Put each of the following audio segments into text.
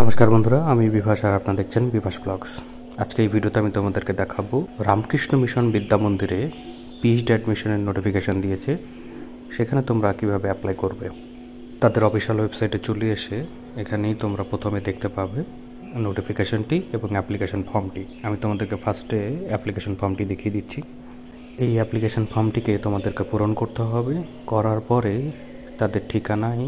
নমস্কার বন্ধুরা, আমি বিভাস আর আপনারা দেখছেন বিভাস ব্লগস। আজকে এই ভিডিওতে আমি তোমাদেরকে দেখাবো রামকৃষ্ণ মিশন বিদ্যা মন্দিরে পিএইচডি অ্যাডমিশনের নোটিফিকেশন দিয়েছে, সেখানে তোমরা কিভাবে অ্যাপ্লাই করবে। তাদের অফিসিয়াল ওয়েবসাইটে চলে এসে এখানেই তোমরা প্রথমে দেখতে পাবে নোটিফিকেশনটি এবং অ্যাপ্লিকেশন ফর্মটি। আমি তোমাদেরকে ফার্স্টে অ্যাপ্লিকেশন ফর্মটি দেখিয়ে দিচ্ছি। এই অ্যাপ্লিকেশন ফর্মটিকে তোমাদেরকে পূরণ করতে হবে। করার পরে তাদের ঠিকানায়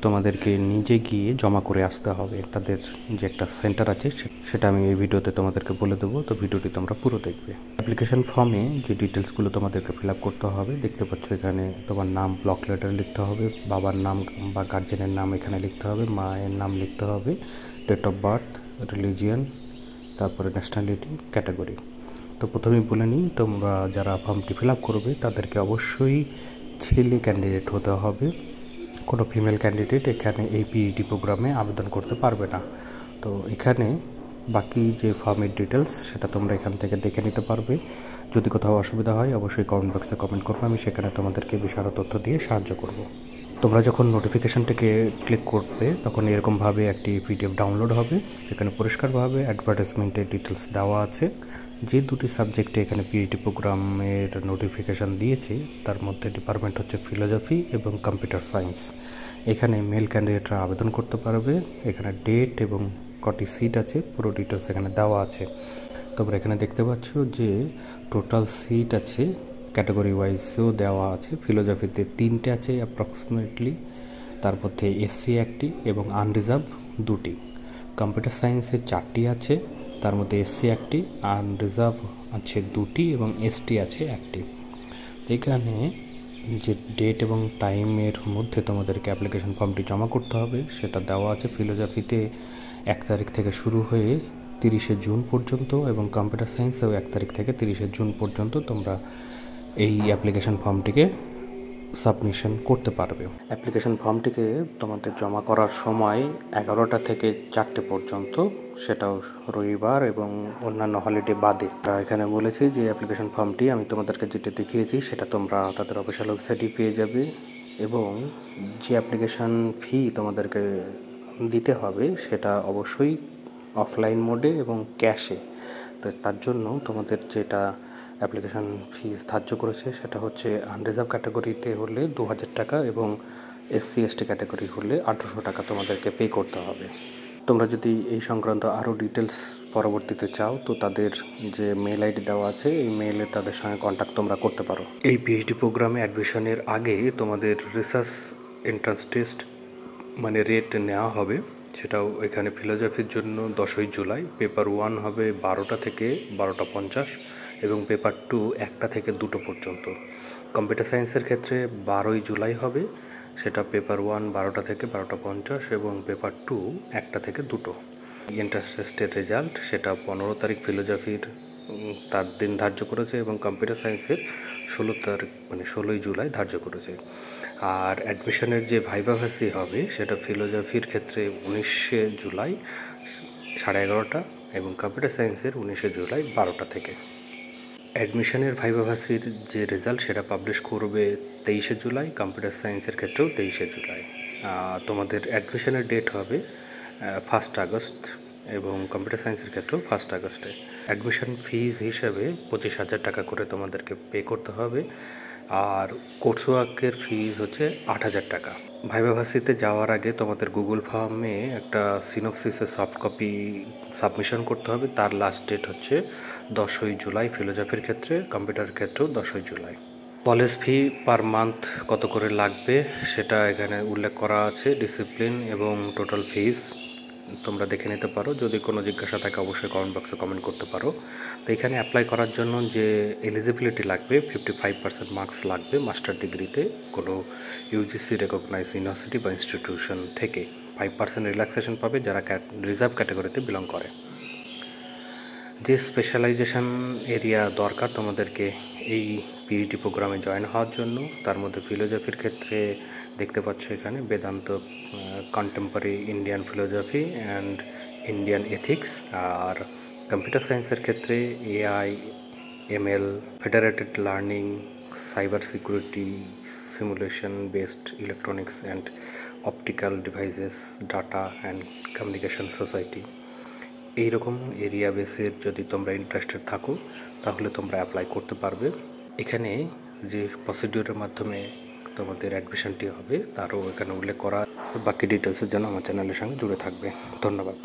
তোমাদেরকে নিজে গিয়ে জমা করে আসতে হবে। তাদের যে একটা সেন্টার আছে সেটা আমি এই ভিডিওতে তোমাদেরকে বলে দেবো, তো ভিডিওটি তোমরা পুরো দেখবে। অ্যাপ্লিকেশন ফর্মে যে ডিটেলসগুলো তোমাদেরকে ফিল আপ করতে হবে দেখতে পাচ্ছ এখানে। তোমার নাম ব্লক লেটার লিখতে হবে, বাবার নাম বা গার্জেনের নাম এখানে লিখতে হবে, মায়ের নাম লিখতে হবে, ডেট অফ বার্থ, রিলিজিয়ান, তারপরে ন্যাশনালিটি, ক্যাটাগরি। তো প্রথমেই বলে নিই, তোমরা যারা ফর্মটি ফিল আপ করবে তাদেরকে অবশ্যই ছেলে ক্যান্ডিডেট হতে হবে। কোনো ফিমেল ক্যান্ডিডেট এখানে এই পিএইচডি প্রোগ্রামে আবেদন করতে পারবে না। তো এখানে বাকি যে ফর্মের ডিটেলস সেটা তোমরা এখান থেকে দেখে নিতে পারবে। যদি কোথাও অসুবিধা হয় অবশ্যই কমেন্ট বক্সে কমেন্ট করবে, আমি সেখানে তোমাদেরকে বিশাল তথ্য দিয়ে সাহায্য করব। তোমরা যখন নোটিফিকেশানটিকে ক্লিক করবে তখন এরকমভাবে একটি পিডিএফ ডাউনলোড হবে, যেখানে পরিষ্কারভাবে অ্যাডভার্টাইজমেন্টের ডিটেলস দেওয়া আছে। যে দুটি সাবজেক্টে এখানে পিএইচডি প্রোগ্রামের নোটিফিকেশান দিয়েছে তার মধ্যে ডিপার্টমেন্ট হচ্ছে ফিলোজফি এবং কম্পিউটার সায়েন্স। এখানে মেল ক্যান্ডিডেটরা আবেদন করতে পারবে। এখানে ডেট এবং কটি সিট আছে পুরো ডিটেলস এখানে দেওয়া আছে। তোমরা এখানে দেখতে পাচ্ছ যে টোটাল সিট আছে, ক্যাটাগরি ওয়াইজও দেওয়া আছে। ফিলোজফিতে 3টে আছে অ্যাপ্রক্সিমেটলি, তার মধ্যে এসসি 1টি এবং আনরিজার্ভ 2টি। কম্পিউটার সায়েন্সে 4টি আছে, তার মধ্যে এসসি 1টি, আনরিজার্ভ আছে 2টি এবং এসটি আছে 1টি। এখানে যে ডেট এবং টাইমের মধ্যে তোমাদেরকে অ্যাপ্লিকেশন ফর্মটি জমা করতে হবে সেটা দেওয়া আছে। ফিলোজফিতে 1 তারিখ থেকে শুরু হয়ে 30শে জুন পর্যন্ত এবং কম্পিউটার সায়েন্সেও 1 তারিখ থেকে 30শে জুন পর্যন্ত তোমরা এই অ্যাপ্লিকেশন ফর্মটিকে সাবমিশন করতে পারবে। অ্যাপ্লিকেশন ফর্মটিকে তোমাদের জমা করার সময় 11টা থেকে 4টে পর্যন্ত, সেটাও রবিবার এবং অন্যান্য হলিডে বাদে। এখানে বলেছি যে অ্যাপ্লিকেশন ফর্মটি আমি তোমাদেরকে যেটা দেখিয়েছি সেটা তোমরা তাদের অফিসিয়াল ওয়েবসাইটেই পেয়ে যাবে, এবং যে অ্যাপ্লিকেশন ফি তোমাদেরকে দিতে হবে সেটা অবশ্যই অফলাইন মোডে এবং ক্যাশে। তো তার জন্য তোমাদের যেটা অ্যাপ্লিকেশান ফিস ধার্য করেছে সেটা হচ্ছে আনরিজার্ভ ক্যাটাগরিতে হলে 2000 টাকা এবং এসসি এসটি ক্যাটাগরি হলে 1800 টাকা তোমাদেরকে পে করতে হবে। তোমরা যদি এই সংক্রান্ত আরও ডিটেলস পরবর্তীতে চাও তো তাদের যে মেল আইডি দেওয়া আছে এই মেলে তাদের সঙ্গে কন্ট্যাক্ট তোমরা করতে পারো। এই পিএইচডি প্রোগ্রামে অ্যাডমিশনের আগে তোমাদের রিসার্চ এন্ট্রান্স টেস্ট মানে রেট নেওয়া হবে, সেটাও এখানে ফিলোজফির জন্য 10ই জুলাই। পেপার 1 হবে 12টা থেকে 12টা 50 এবং পেপার 2 1টা থেকে 2টো পর্যন্ত। কম্পিউটার সায়েন্সের ক্ষেত্রে 12ই জুলাই হবে, সেটা পেপার 1 12টা থেকে 12টা 50 এবং পেপার 2 1টা থেকে 2টো। এন্ট্রান্স টেস্টের রেজাল্ট সেটা 15 তারিখ ফিলোজফির তার দিন ধার্য করেছে এবং কম্পিউটার সায়েন্সের 16 তারিখ মানে 16ই জুলাই ধার্য করেছে। আর অ্যাডমিশনের যে ভাইভা ভাসি হবে সেটা ফিলোজফির ক্ষেত্রে 19শে জুলাই 11:30 এবং কম্পিউটার সায়েন্সের 19শে জুলাই 12টা থেকে। অ্যাডমিশনের ভাইভা ভাসির যে রেজাল্ট সেটা পাবলিশ করবে 23শে জুলাই, কম্পিউটার সায়েন্সের ক্ষেত্রেও 23শে জুলাই। তোমাদের অ্যাডমিশনের ডেট হবে 1 আগস্ট এবং কম্পিউটার সায়েন্সের ক্ষেত্রেও 1 আগস্টে। অ্যাডমিশন ফিজ হিসাবে 25,000 টাকা করে তোমাদেরকে পে করতে হবে, আর কোর্স ওয়ার্কের ফিজ হচ্ছে 8,000 টাকা। ভাইভা ভার্সিটিতে যাওয়ার আগে তোমাদের গুগল ফর্মে একটা সিনপসিসের সফট কপি সাবমিশন করতে হবে। তার লাস্ট ডেট হচ্ছে 10ই জুলাই ফিলোজফির ক্ষেত্রে, কম্পিউটারের ক্ষেত্রেও 10ই জুলাই। কলেজ ফি পার মান্থ কত করে লাগবে সেটা এখানে উল্লেখ করা আছে, ডিসিপ্লিন এবং টোটাল ফিজ তোমরা দেখে নিতে পারো। যদি কোনো জিজ্ঞাসা থাকে অবশ্যই কমেন্ট বক্সে কমেন্ট করতে পারো। তো এখানে অ্যাপ্লাই করার জন্য যে এলিজিবিলিটি লাগবে 55% মার্কস লাগবে মাস্টার ডিগ্রিতে কোনো ইউজিসি রেকগনাইজ ইউনিভার্সিটি বা ইনস্টিটিউশন থেকে। 5% রিল্যাক্সেশন পাবে যারা রিজার্ভ ক্যাটাগরিতে বিলং করে। যে স্পেশালাইজেশন এরিয়া দরকার তোমাদেরকে এই পিএইচডি প্রোগ্রামে জয়েন হওয়ার জন্য, তার মধ্যে ফিলোজফির ক্ষেত্রে দেখতে পাচ্ছ এখানে Vedanta, contemporary Indian philosophy and Indian ethics. আর কম্পিউটার সায়েন্সের ক্ষেত্রে AI, ML, federated learning, cyber security, simulation based electronics and optical devices, data and communication society, এইরকম এরিয়া বেসের যদি তোমরা ইন্টারেস্টেড থাকো তাহলে তোমরা অ্যাপ্লাই করতে পারবে। এখানে যে প্রসিডিউরের মাধ্যমে তোমাদের অ্যাডমিশনটি হবে তারও এখানে উল্লেখ করা। বাকি ডিটেলসের জন্য আমার চ্যানেলের সঙ্গে জুড়ে থাকবে। ধন্যবাদ।